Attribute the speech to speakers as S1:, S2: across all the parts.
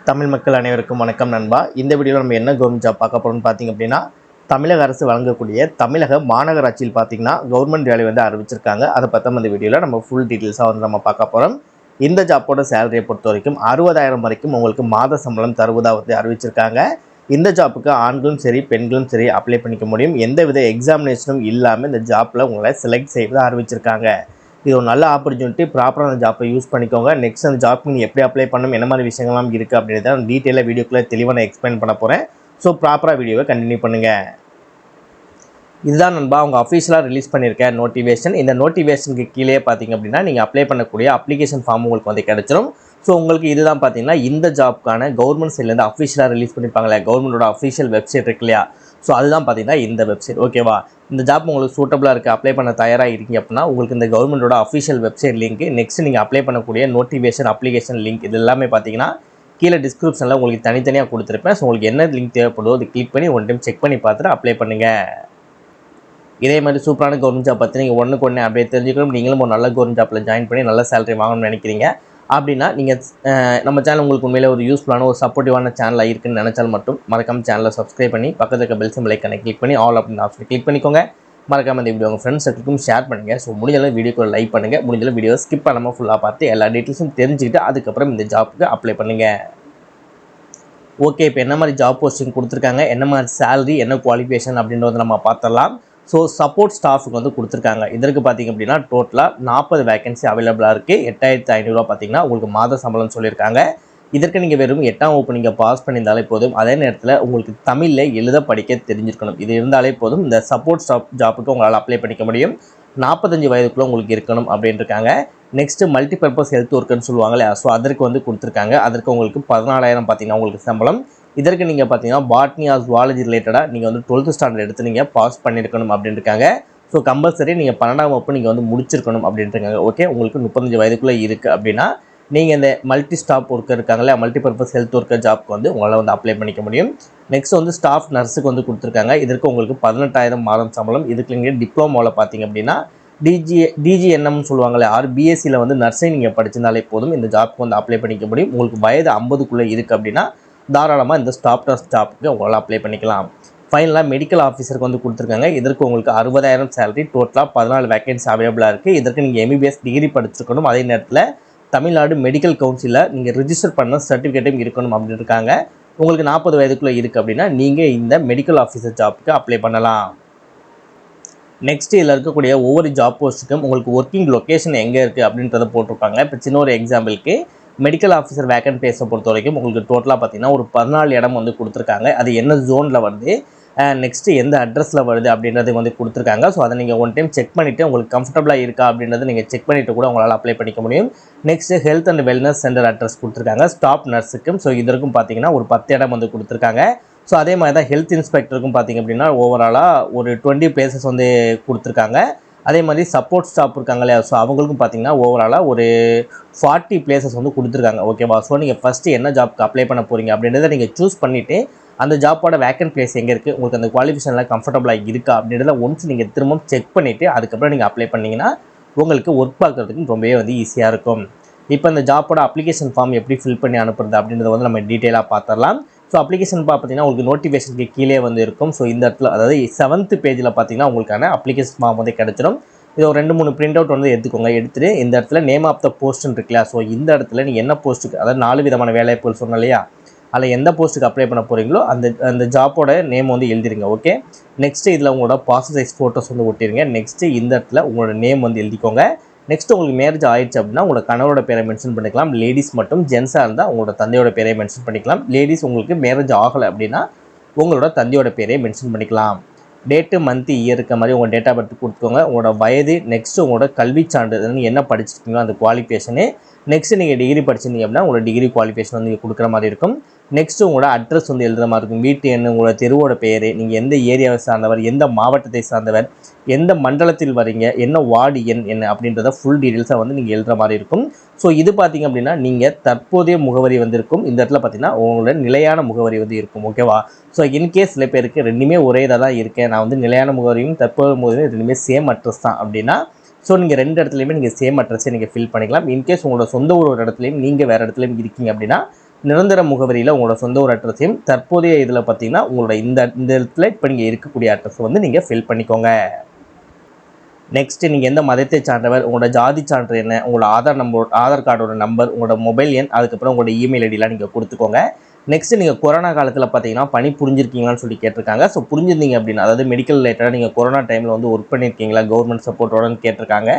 S1: தமிழ் மக்கள் அனைவருக்கும் வணக்கம் நண்பா. இந்த வீடியோவில் நம்ம என்ன கவர்மெண்ட் ஜாப் பார்க்க போகிறோம்னு பார்த்தீங்க அப்படின்னா, தமிழக அரசு வழங்கக்கூடிய தமிழக மாநகராட்சியில் பார்த்தீங்கன்னா கவர்மெண்ட் வேலை வந்து அறிவிச்சிருக்காங்க. அதை பற்றி இந்த வீடியோவில் நம்ம ஃபுல் டீட்டெயில்ஸாக வந்து நம்ம பார்க்க போகிறோம். இந்த ஜாப்போட சேலரியை பொறுத்த வரைக்கும் 60,000 வரைக்கும் உங்களுக்கு மாத சம்பளம் தருவதாக வந்து அறிவிச்சிருக்காங்க. இந்த ஜாப்புக்கு ஆண்களும் சரி பெண்களும் சரி அப்ளை பண்ணிக்க முடியும். எந்தவித எக்ஸாமினேஷனும் இல்லாமல் இந்த ஜாப்பில் உங்களை செலக்ட் செய்வதாக அறிவிச்சிருக்காங்க. இது ஒரு நல்ல ஆப்பர்ச்சுனிட்டி. ப்ராப்பராக அந்த ஜாப்பை யூஸ் பண்ணிக்கோங்க. நெக்ஸ்ட் அந்த ஜாப்க்கு நீங்கள் எப்படி அப்ளை பண்ணணும், என்ன மாதிரி விஷயங்கள்லாம் இருக்குது அப்படின்றத டீட்டெயிலாக வீடியோக்குள்ளே தெளிவாக நான் எக்ஸ்பிளைன் பண்ண போகிறேன். ஸோ ப்ராப்பராக வீடியோவை கண்டினியூ பண்ணுங்கள். இதுதான் நண்பா அவங்க அஃபீஷியலாக ரிலீஸ் பண்ணியிருக்க நோட்டிஃபிகேஷன். இந்த நோட்டிஃபிகேஷனுக்கு கீழே பார்த்தீங்க அப்படின்னா நீங்கள் அப்ளை பண்ணக்கூடிய அப்ளிகேஷன் ஃபார்ம் உங்களுக்கு வந்து கிடச்சிரும். ஸோ உங்களுக்கு இதுதான் பார்த்தீங்கன்னா இந்த ஜாப்க்கான கவர்மெண்ட் சைட்லேருந்து அஃபீஷியலாக ரிலீஸ் பண்ணியிருப்பாங்களே, கவர்மெண்டோட அஃபீஷியல் வெப்சைட் இருக்கு இல்லையா. ஸோ அதுதான் பார்த்தீங்கன்னா இந்த வெப்சைட். ஓகேவா, இந்த ஜாப் உங்களுக்கு சூட்டபுளாக இருக்குது, அப்ளை பண்ண தயாராக இருக்கீங்க அப்படின்னா உங்களுக்கு இந்த கவர்மெண்டோட அஃபீஷியல் வெப்சைட் லிங்க், நெக்ஸ்ட் நீங்கள் அப்ளை பண்ணக்கூடிய நோட்டிஃபிகேஷன் அப்ளிகேஷன் லிங்க், இது எல்லாமே பார்த்தீங்கன்னா கீழே டிஸ்கிரிப்ஷனில் உங்களுக்கு தனித்தனியாக கொடுத்துருப்பேன். ஸோ உங்களுக்கு என்ன லிங்க் தேவைப்படுதோ அதை கிளிக் பண்ணி ஒன் டைம் செக் பண்ணி பார்த்துட்டு அப்ளை பண்ணுங்கள். இதே மாதிரி சூப்பரான கவர்மெண்ட் ஜாப் பற்றி நீங்கள் ஒன்றுக்கு ஒன்று அப்படியே தெரிஞ்சுக்கணும். நீங்களும் ஒரு நல்ல கவர்மெண்ட் ஜாப்பில் ஜாயின் பண்ணி நல்ல சேலரி வாங்கணும்னு நினைக்கிறீங்க அப்படின்னா நீங்கள் நம்ம சேனல் உங்களுக்கு உண்மையிலே ஒரு யூஸ்ஃபுல்லான ஒரு சப்போர்ட்டிவான சேனலாக இருக்குன்னு நினச்சால் மட்டும் மறக்காமல் சேனலை சப்ஸ்கிரைப் பண்ணி பக்கத்தில் இருக்க பெல் சிம்பல் ஐக்கானை கிளிக் பண்ணி ஆல் அப்படின்னு ஆப்ஷன் கிளிக் பண்ணிக்கோங்க. மறக்காமல் இந்த வீடியோ உங்கள் ஃப்ரெண்ட்ஸ் சர்க்கிளுக்கும் ஷேர் பண்ணுங்கள். ஸோ முடிஞ்சளவு வீடியோக்கு லைக் பண்ணுங்கள். முடிஞ்சளவு வீடியோ ஸ்கிப் பண்ணாமல் ஃபுல்லாக பார்த்து எல்லா டீட்டெயில்ஸும் தெரிஞ்சுக்கிட்டு அதுக்கப்புறம் இந்த ஜாப்புக்கு அப்ளை பண்ணுங்கள். ஓகே, இப்போ என்ன மாதிரி ஜாப் போஸ்டிங் கொடுத்துருக்காங்க, என்ன மாதிரி சேலரி, என்ன குவாலிஃபிகேஷன் அப்படின்றத நம்ம பார்த்துடலாம். ஸோ சப்போர்ட் ஸ்டாஃபுக்கு வந்து கொடுத்துருக்காங்க. இதற்கு பார்த்திங்க அப்படின்னா டோட்டலாக 40 வேகன்சி அவைலபிளாக இருக்குது. 8,500 பார்த்திங்கன்னா உங்களுக்கு மாத சம்பளம் சொல்லியிருக்காங்க. இதற்கு நீங்கள் வெறும் 8ஆம் வகுப்பு நீங்கள் பாஸ் பண்ணியிருந்தாலே போதும். அதே நேரத்தில் உங்களுக்கு தமிழில் எழுத படிக்க தெரிஞ்சிருக்கணும். இது இருந்தாலே போதும் இந்த சப்போர்ட் ஸ்டாஃப் ஜாப்புக்கு உங்களால் அப்ளை பண்ணிக்க முடியும். 45 வயதுக்குள்ளே உங்களுக்கு இருக்கணும் அப்படின்ட்டுருக்காங்க. நெக்ஸ்ட்டு மல்டிபர்பஸ் ஹெல்த் ஒர்க்குன்னு சொல்லுவாங்களே, ஸோ அதற்கு வந்து கொடுத்துருக்காங்க. அதற்கு உங்களுக்கு 14,000 பார்த்திங்கன்னா உங்களுக்கு சம்பளம். இதற்கு நீங்கள் பார்த்தீங்கன்னா பாட்னி ஆர் ஜுவாலஜி ரிலேட்டடாக நீங்கள் வந்து 12th ஸ்டாண்டர்ட் எடுத்து நீங்கள் பாஸ் பண்ணியிருக்கணும் அப்படின்ட்டுருக்காங்க. ஸோ கம்பல்சரி நீங்கள் 12ஆம் வகுப்பு நீங்கள் வந்து முடிச்சிருக்கணும் அப்படின்ட்டுருக்காங்க. ஓகே, உங்களுக்கு 35 வயதுக்குள்ளே இருக்குது அப்படின்னா நீங்கள் இந்த மல்டி ஸ்டாஃப் ஒர்க்கர் இருக்காங்களே, மல்டிபர்பஸ் ஹெல்த் ஒர்க்கர் ஜாப்க்கு வந்து உங்களால் வந்து அப்ளை பண்ணிக்க முடியும். நெக்ஸ்ட் வந்து ஸ்டாஃப் நர்ஸுக்கு வந்து கொடுத்துருக்காங்க. இதற்கு உங்களுக்கு 18,000 மாதம் சம்பளம். இதுக்கு நீங்கள் டிப்ளமோவில் பார்த்தீங்க அப்படின்னா டிஜிஎன்எம்னு சொல்லுவாங்களே, பிஎஸ்சியில் வந்து நர்ஸிங் நீங்கள் படிச்சிருந்தாலே போதும் இந்த ஜாப்க்கு வந்து அப்ளை பண்ணிக்க முடியும். உங்களுக்கு வயது 50க்குள்ளே இருக்குது அப்படின்னா தாராளமாக இந்த ஸ்டாஃப் நர்ஸ் ஜாப்புக்கு உங்களால் அப்ளை பண்ணிக்கலாம். ஃபைனலாக மெடிக்கல் ஆஃபீஸருக்கு வந்து கொடுத்துருக்காங்க. இதற்கு உங்களுக்கு 60,000 சேலரி. டோட்டலாக 14 வேகன்சி அவைலபிளாக இருக்குது. இதற்கு நீங்கள் எம்பிபிஎஸ் டிகிரி படிச்சிருக்கணும். அதே நேரத்தில் தமிழ்நாடு மெடிக்கல் கவுன்சிலில் நீங்கள் ரிஜிஸ்டர் பண்ண சர்டிஃபிகேட்டும் இருக்கணும் அப்படின்னு இருக்காங்க. உங்களுக்கு 40 வயதுக்குள்ளே இருக்குது அப்படின்னா நீங்கள் இந்த மெடிக்கல் ஆஃபீஸர் ஜாப்புக்கு அப்ளை பண்ணலாம். நெக்ஸ்ட் இதில் இருக்கக்கூடிய ஒவ்வொரு ஜாப் போஸ்ட்டுக்கும் உங்களுக்கு ஒர்க்கிங் லொக்கேஷன் எங்கே இருக்குது அப்படின்றத போட்டிருப்பாங்க. இப்போ சின்ன ஒரு எக்ஸாம்பிளுக்கு மெடிக்கல் ஆஃபீஸர் வேக்கன்ட் பிளேஸை பொறுத்த வரைக்கும் உங்களுக்கு டோட்டலாக பார்த்தீங்கன்னா ஒரு 14 இடம் வந்து கொடுத்துருக்காங்க. அது என்ன ஜோனில் வருது, நெக்ஸ்ட்டு எந்த அட்ரஸில் வருது அப்படின்றது வந்து கொடுத்துருக்காங்க. ஸோ அதை நீங்கள் ஒன் டைம் செக் பண்ணிவிட்டு உங்களுக்கு கம்ஃபர்டபுளாக இருக்கா அப்படின்றத நீங்கள் செக் பண்ணிவிட்டு கூட உங்களால் அப்ளை பண்ணிக்க முடியும். Next health and wellness centre address கொடுத்துருக்காங்க ஸ்டாஃப் நர்ஸுக்கும். ஸோ இதற்கும் பார்த்தீங்கன்னா ஒரு 10 இடம் வந்து கொடுத்துருக்காங்க. ஸோ அதே மாதிரி தான் ஹெல்த் இன்ஸ்பெக்டருக்கும் பார்த்திங்க அப்படின்னா ஓவராலாக ஒரு 20 பிளேசஸ் வந்து கொடுத்துருக்காங்க. அதே மாதிரி சப்போர்ட் ஸ்டாஃப் இருக்காங்க இல்லையா, ஸோ அவங்களுக்கும் பார்த்திங்கன்னா ஓவராலாக ஒரு 40 பிளேசஸ் வந்து கொடுத்துருக்காங்க. ஓகேவா, ஸோ நீங்கள் ஃபஸ்ட்டு என்ன ஜாப்க்கு அப்ளை பண்ண போகிறீங்க அப்படின்றத நீங்கள் சூஸ் பண்ணிவிட்டு அந்த ஜாப்போட வேக்கன்ட் பிளேஸ் எங்கே இருக்குது, உங்களுக்கு அந்த குவாலிஃபிகேஷனில் கம்ஃபர்டபுளாக இருக்கா அப்படின்றத ஒன்ஸ் நீங்கள் திரும்ப செக் பண்ணிவிட்டு அதுக்கப்புறம் நீங்கள் அப்ளை பண்ணிங்கன்னா உங்களுக்கு ஒர்க் பார்க்குறதுக்கு ரொம்பவே வந்து ஈஸியாக இருக்கும். இப்போ இந்த ஜாப்போட அப்ளிகேஷன் ஃபார்ம் எப்படி ஃபில் பண்ணி அனுப்புறது அப்படின்றத வந்து நம்ம டீட்டெயிலாக பார்த்துடலாம். ஸோ அப்ளிகேஷன் பார்த்தீங்கன்னா உங்களுக்கு நோட்டிஃபிகேஷனுக்கு கீழே வந்து இருக்கும். ஸோ இந்த இடத்துல அதாவது 7th பேஜில் பார்த்தீங்கன்னா உங்களுக்கான அப்ளிகேஷன் ஃபார்ம் வந்து கிடச்சிடும். இது ஒரு 2-3 பிரிண்ட் அவுட் வந்து எடுத்துக்கோங்க. எடுத்துகிட்டு இந்த இடத்துல நேம் ஆஃப் த போஸ்ட்னு இருக்குல்லையா, ஸோ இந்த இடத்துல நீங்கள் என்ன போஸ்ட்டுக்கு, அதாவது 4 விதமான வேலைவாய்ப்புகள் சொன்னோம் இல்லையா, அதில் எந்த போஸ்ட்டுக்கு அப்ளை பண்ண போகிறீங்களோ அந்த ஜாப்போட நேம் வந்து எழுதிருங்க. ஓகே, நெக்ஸ்ட்டு இதில் உங்களோட பாஸ்போர்ட் சைஸ் ஃபோட்டோஸ் வந்து ஒட்டிடுங்க. நெக்ஸ்ட்டு இந்த இடத்துல உங்களோட நேம் வந்து எழுதிக்கோங்க. நெக்ஸ்ட் உங்களுக்கு மேரேஜ் ஆயிடுச்சு அப்படின்னா உங்களோட கணவரோட பேரை மென்ஷன் பண்ணிக்கலாம். லேடிஸ் மட்டும், ஜென்ஸாக இருந்தால் உங்களோட தந்தையோட பேரை மென்ஷன் பண்ணிக்கலாம். லேடிஸ் உங்களுக்கு மேரேஜ் ஆகலை அப்படின்னா உங்களோட தந்தையோட பேரை மென்ஷன் பண்ணிக்கலாம். டேட்டு, மந்த்து, இயர் இருக்க மாதிரி உங்கள் டேட் ஆஃப் பர்த் கொடுத்துக்கோங்க. உங்களோட வயது, நெக்ஸ்ட்டு உங்களோட கல்வி சான்றிதழ் என்ன படிச்சிருக்கீங்களோ அந்த குவாலிஃபிகேஷனு, நெக்ஸ்ட்டு நீங்கள் டிகிரி படிச்சிருந்தீங்க அப்படின்னா உங்களோட டிகிரி குவாலிஃபிகேஷன் வந்து நீங்கள் கொடுக்குற மாதிரி இருக்கும். நெக்ஸ்ட்டு உங்களோட அட்ரஸ் வந்து எழுதுகிற மாதிரி இருக்கும். வீட்டு எண், உங்களோட தெருவோட பெயர், நீங்கள் எந்த ஏரியாவை சார்ந்தவர், எந்த மாவட்டத்தை சார்ந்தவர், எந்த மண்டலத்தில் வரீங்க, என்ன வார்டு எண் என்ன அப்படின்றத ஃபுல் டீட்டெயில்ஸாக வந்து நீங்கள் எழுதுகிற மாதிரி இருக்கும். ஸோ இது பார்த்திங்க அப்படின்னா நீங்கள் தற்போதைய முகவரி வந்து இருக்கும். இந்த இடத்துல பார்த்திங்கன்னா உங்களோட நிலையான முகவரி வந்து இருக்கும். ஓகேவா, ஸோ இன்கேஸ் சில பேருக்கு ரெண்டுமே ஒரே இதாக தான் இருக்கேன், நான் வந்து நிலையான முகவரியும் தற்போதைய முகவரியும் ரெண்டுமே சேம் அட்ரஸ் தான் அப்படின்னா ஸோ நீங்கள் 2 இடத்துலையுமே நீங்கள் சேம் அட்ரஸை நீங்கள் ஃபில் பண்ணிக்கலாம். இன்கேஸ் உங்களோட சொந்த ஒரு இடத்துலையும் நீங்கள் வேறு இடத்துலையும் இருக்கீங்க அப்படின்னா நிரந்தர முகவரியில் உங்களோட சொந்த ஒரு அட்ரஸையும் தற்போதைய இதில் பார்த்தீங்கன்னா உங்களோட இந்த இடத்துல இப்போ நீங்கள் இருக்கக்கூடிய அட்ரஸ் வந்து நீங்கள் ஃபில் பண்ணிக்கோங்க. நெக்ஸ்ட்டு நீங்கள் எந்த மதத்தை சார்ந்தவர், உங்களோட ஜாதி சான்று என்ன, உங்களோட ஆதார் கார்டோட நம்பர், உங்களோட மொபைல் எண், அதுக்கப்புறம் உங்களோட இமெயில் ஐடிலாம் நீங்கள் கொடுத்துக்கோங்க. நெக்ஸ்ட்டு நீங்கள் கொரோனா காலத்தில் பார்த்தீங்கன்னா பணி புரிஞ்சிருக்கீங்களான்னு சொல்லி கேட்டிருக்காங்க. ஸோ புரிஞ்சிருந்தீங்க அப்படின்னா, அதாவது மெடிக்கல் ரிலேட்டடாக நீங்கள் கொரோனா டைமில் வந்து ஒர்க் பண்ணியிருக்கீங்களா கவர்மெண்ட் சப்போர்ட்டோடன்னு கேட்டிருக்காங்க.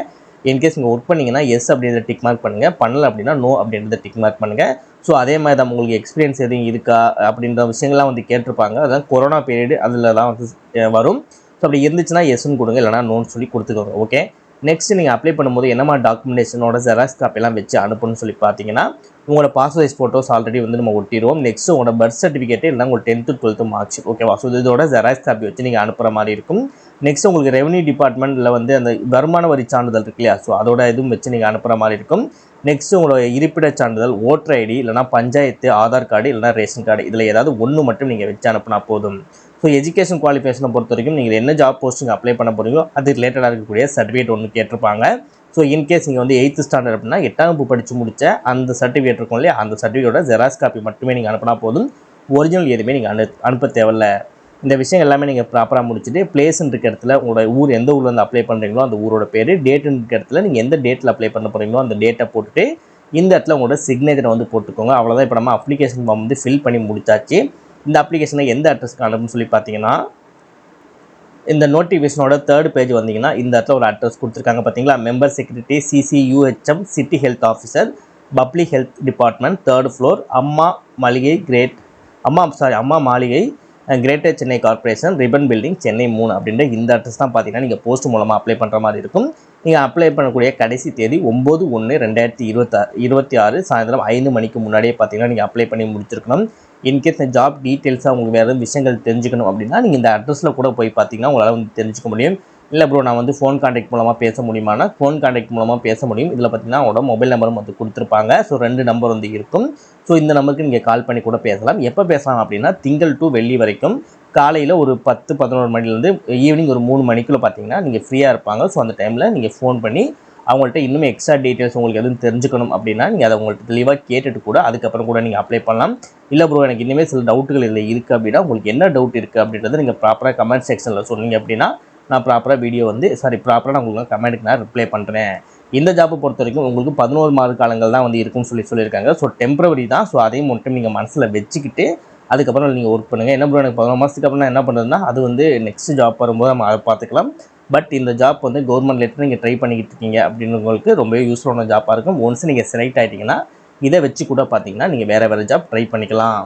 S1: இன்கேஸ் நீங்கள் ஒர்க் பண்ணிங்கன்னா எஸ் அப்படின்றத டிக் மார்க் பண்ணுங்கள், பண்ணலை அப்படின்னா நோ அப்படின்றத டிக் மார்க் பண்ணுங்கள். ஸோ அதே மாதிரி தான் உங்களுக்கு எக்ஸ்பீரியன்ஸ் எதுவும் இருக்கா அப்படின்ற விஷயங்கள்லாம் வந்து கேட்டிருப்பாங்க. அதான் கொரோனா பீரியடு அதில் தான் வந்து வரும். ஸோ அப்படி இருந்துச்சுன்னா எஸ்ன்னு கொடுங்க, இல்லைனா நோன்னு சொல்லி கொடுத்துக்கோங்க. ஓகே. நெக்ஸ்ட் நீங்கள் அப்ளை பண்ணும்போது என்ன மாதிரி டாக்குமெண்டேஷனோட ஜெராக்ஸ் காப்பிலாம் வச்சு அனுப்பணும்னு சொல்லி பார்த்தீங்கன்னா, உங்களோட பாஸ்போர்ட் சைஸ் ஃபோட்டோஸ் ஆல்ரெடி வந்து நம்ம ஒட்டிடுவோம். நெக்ஸ்ட் உங்களோட பர்த் சர்டிஃபிகேட் இல்லைனா உங்கள் 10th 12th மார்க்ஸ் ஓகேவா. ஸோ இதோட ஜெராக்ஸ் காப்பி வச்சு நீங்கள் அனுப்புகிற மாதிரி இருக்கும். நெக்ஸ்ட் உங்களுக்கு ரெவன்யூ டிபார்ட்மெண்ட்டில் வந்து அந்த வருமான வரி சான்றிதழ் இருக்கு இல்லையா, ஸோ அதோட இதுவும் வச்சு நீங்கள் அனுப்புகிற மாதிரி இருக்கும். நெக்ஸ்ட் உங்களோட இருப்பிட சான்றிதழ், ஓட்டர் ஐடி இல்லைனா பஞ்சாயத்து ஆதார் கார்டு இல்லைனா ரேஷன் கார்டு இதில் ஏதாவது ஒன்று மட்டும் நீங்கள் வச்சு அனுப்புனா போதும். ஸோ எஜுகேஷன் குவாலிஃபிகேஷனை பொறுத்த வரைக்கும் நீங்கள் என்ன ஜாப் போஸ்டிங் அப்ளை பண்ண போகிறீங்களோ அது ரிலேட்டடாக இருக்கக்கூடிய சர்டிஃபிகேட் ஒன்று கேட்டிருப்பாங்க. ஸோ இன்கேஸ் நீங்கள் வந்து 8th ஸ்டாண்டர்ட் அப்படின்னா 8ஆம் வகுப்பு படித்து முடித்த அந்த சர்டிஃபிகேட் இருக்கும் இல்லையா, அந்த சர்டிஃபிகேட்டோட ஜெராக்ஸ் காப்பி மட்டுமே நீங்கள் அனுப்பினா போதும். ஒரிஜினல் எதுவுமே நீங்கள் அனுப்ப தேவையில்லை. இந்த விஷயம் எல்லாமே நீங்கள் ப்ராப்பராக முடிச்சுட்டு பிளேஸ்ன்னு இருக்க இடத்துல உங்களோட ஊர் எந்த ஊரில் வந்து அப்ளை பண்ணுறீங்களோ அந்த ஊரோட பேர், டேட்டுன்னு இருக்க இடத்துல நீங்கள் எந்த டேட்டில் அப்ளை பண்ண போகிறீங்களோ அந்த டேட்டை போட்டுட்டு இந்த இடத்துல உங்களோட சிக்னேச்சரை வந்து போட்டுக்கோங்க. அவ்வளோதான். இப்போ நம்ம அப்ளிகேஷன் ஃபார்ம் வந்து ஃபில் பண்ணி முடிச்சாச்சு. இந்த அப்ளிகேஷனை எந்த அட்ரஸ்க்கு அனுப்புன்னு சொல்லி பார்த்தீங்கன்னா, இந்த நோட்டிஃபிகேஷனோட 3rd பேஜ் வந்தீங்கன்னா இந்த இடத்துல ஒரு அட்ரஸ் கொடுத்துருக்காங்க பார்த்தீங்களா, member secretary CCUHM city health officer public health department 3rd floor Amma Maaligai greater Chennai corporation Ripon building Chennai 3 அப்படின்ற இந்த அட்ரஸ் தான் பார்த்தீங்கன்னா நீங்கள் போஸ்ட் மூலமாக அப்ளை பண்ணுற மாதிரி இருக்கும். நீங்கள் அப்ளை பண்ணக்கூடிய கடைசி தேதி 9/1/2026 சாயந்தரம் 5 மணிக்கு முன்னாடியே பார்த்தீங்கன்னா நீங்கள் அப்ளை பண்ணி முடிச்சிருக்கணும். இன்கேஸ் இந்த ஜாப் டீட்டெயில்ஸாக உங்களுக்கு வேறு விஷயங்கள் தெரிஞ்சுக்கணும் அப்படின்னா நீங்கள் இந்த அட்ரஸில் கூட போய் பார்த்தீங்கன்னா உங்களால் வந்து தெரிஞ்சுக்க முடியும். இல்லை ப்ரோ நான் வந்து ஃபோன் கான்டாக்ட் மூலமாக பேச முடியுமானா ஃபோன் கான்டாக்ட் மூலமாக பேச முடியும். இதில் பார்த்தீங்கன்னா அவங்களோட மொபைல் நம்பரும் வந்து கொடுத்துருப்பாங்க. ஸோ 2 நம்பர் வந்து இருக்கும். ஸோ இந்த நம்பருக்கு நீங்கள் கால் பண்ணி கூட பேசலாம். எப்போ பேசலாம் அப்படின்னா திங்கள் டு வெள்ளி வரைக்கும் காலையில் ஒரு 10-11 மணிலேருந்து ஈவினிங் ஒரு 3 மணிக்குள்ளே பார்த்தீங்கன்னா நீங்கள் ஃப்ரீயாக இருப்பாங்க. ஸோ அந்த டைமில் நீங்கள் ஃபோன் பண்ணி அவங்கள்ட்ட இன்னும் எக்ஸ்ட்ரா டீட்டெயில்ஸ் உங்களுக்கு எதுவும் தெரிஞ்சுக்கணும் அப்படின்னா நீங்கள் அதை உங்கள்கிட்ட தெளிவாக கேட்டுட்டு கூட அதுக்கப்புறம் கூட நீங்கள் அப்ளை பண்ணலாம். இல்லை ப்ரோ எனக்கு இனிமேல் சில டவுட்டுகள் இதில் இருக்குது அப்படின்னா உங்களுக்கு என்ன டவுட் இருக்குது அப்படின்றத நீங்கள் ப்ராப்பராக கமெண்ட் செக்ஷனில் சொன்னீங்க அப்படின்னா நான் ப்ராப்பராக வீடியோ வந்து ப்ராப்பராக நான் உங்களுக்கு கமெண்ட்டுக்கு நான் ரிப்ளை பண்ணுறேன். இந்த ஜாப்பை பொறுத்த வரைக்கும் உங்களுக்கு 11 மாத காலங்கள் தான் வந்து இருக்கும்னு சொல்லியிருக்காங்க. ஸோ டெம்பரவரி தான். ஸோ அதையும் மட்டும் நீங்கள் மனசில் வச்சுக்கிட்டு அதுக்கப்புறம் நீங்கள் ஒர்க் பண்ணுங்கள். என்ன ப்ரோ எனக்கு 11 மாதத்துக்கு அப்புறம் என்ன பண்ணுறதுன்னா அது வந்து நெக்ஸ்ட் ஜாப் வரும்போது நம்ம அதை பார்த்துக்கலாம். பட் இந்த ஜாப் வந்து கவர்மெண்ட் லெட்டர் நீங்கள் ட்ரை பண்ணிக்கிட்டு இருக்கீங்க அப்படின்றவங்களுக்கு ரொம்பவே யூஸ்ஃபுல்லான ஜாப்பாக இருக்கும். ஒன்ஸ் நீங்கள் செலக்ட் ஆகிட்டிங்கன்னா இதை வச்சு கூட பார்த்தீங்கன்னா நீங்கள் வேறு ஜாப் ட்ரை பண்ணிக்கலாம்.